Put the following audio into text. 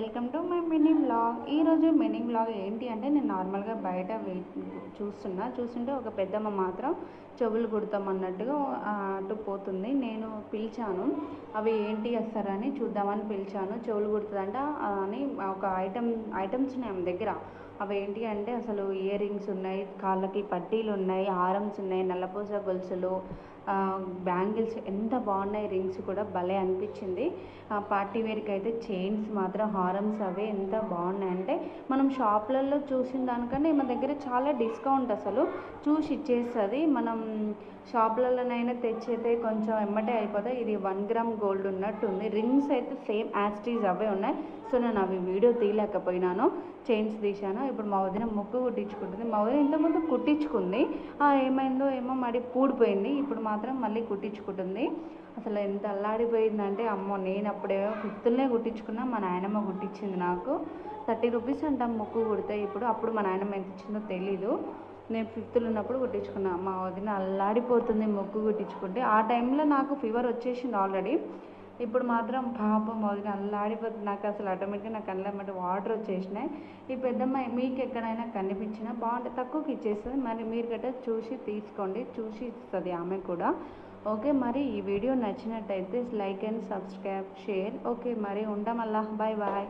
Welcome to my mini blog. ఈరోజు mini blog ఏంటి అంటే నేను నార్మల్గా బయట చూస్తుంటే ఒక పెద్దమ్మ మాత్రం చెవులు కుడతామన్నట్టుగా అటు పోతుంది. నేను పిలిచాను, అవి ఏంటి వస్తారని చూద్దామని పిలిచాను. చెవులు కుడుతుందంట అని ఒక ఐటమ్స్ ఉన్నాయి ఆమె దగ్గర. అవి ఏంటి అంటే అసలు ఇయర్ రింగ్స్ ఉన్నాయి, కాళ్ళకి పట్టీలు ఉన్నాయి, హారమ్స్ ఉన్నాయి, నల్లపూస గొలుసులు, బ్యాంగిల్స్ ఎంత బాగున్నాయి. రింగ్స్ కూడా భలే అనిపించింది. పార్టీ వేర్కి అయితే చైన్స్ మాత్రం హారమ్స్ అవే ఎంత బాగున్నాయంటే మనం షాప్లలో చూసిన దానికంటే మన దగ్గర చాలా డిస్కౌంట్ అసలు చూసి ఇచ్చేస్తుంది. మనం షాప్లలోనైనా తెచ్చైతే కొంచెం ఎమ్మటే అయిపోతాయి. ఇది 1 గ్రామ్ గోల్డ్ ఉన్నట్టు ఉంది. రింగ్స్ అయితే సేమ్ యాస్టీజ్ అవే ఉన్నాయి. సో నేను అవి వీడియో తీయలేకపోయినాను, చైన్స్ తీశాను. ఇప్పుడు మా వదిన ముక్కు కుట్టించుకుంటుంది. మా వదిన ఇంతకుముందు కుట్టించుకుంది, ఏమైందో ఏమో మరి పూడిపోయింది. ఇప్పుడు మాత్రం మళ్ళీ కుట్టించుకుంటుంది. అసలు ఎంత అల్లాడిపోయిందంటే అమ్మో, నేను అప్పుడేమో 5th కుట్టించుకున్నా, మా నాయనమ్మ కుట్టించింది నాకు. 30 రూపీస్ అంటాం ముక్కు కుడితే. అప్పుడు మా నాయనమ్మ ఎంత ఇచ్చిందో తెలీదు. నేను 5th ఉన్నప్పుడు కుట్టించుకున్నా. మా వదిన అల్లాడిపోతుంది ముక్కు కుట్టించుకుంటే. ఆ టైంలో నాకు ఫీవర్ వచ్చేసింది ఆల్రెడీ. ఇప్పుడు మాత్రం పాపం వదిన అల్లాడిపోతుంది. నాకు అసలు ఆటోమేటిక్గా నా కళ్ళ వాటర్ వచ్చేసినాయి. ఈ పెద్దమ్మాయి మీకు ఎక్కడైనా కనిపించినా బాగుంటే తక్కువకి ఇచ్చేస్తుంది. మరి మీరు గట్రా చూసి తీసుకోండి, చూసి ఇస్తుంది ఆమె కూడా. ఓకే, మరి ఈ వీడియో నచ్చినట్టయితే like and subscribe, share. Okay, మరి ఉంటాం. Bye bye.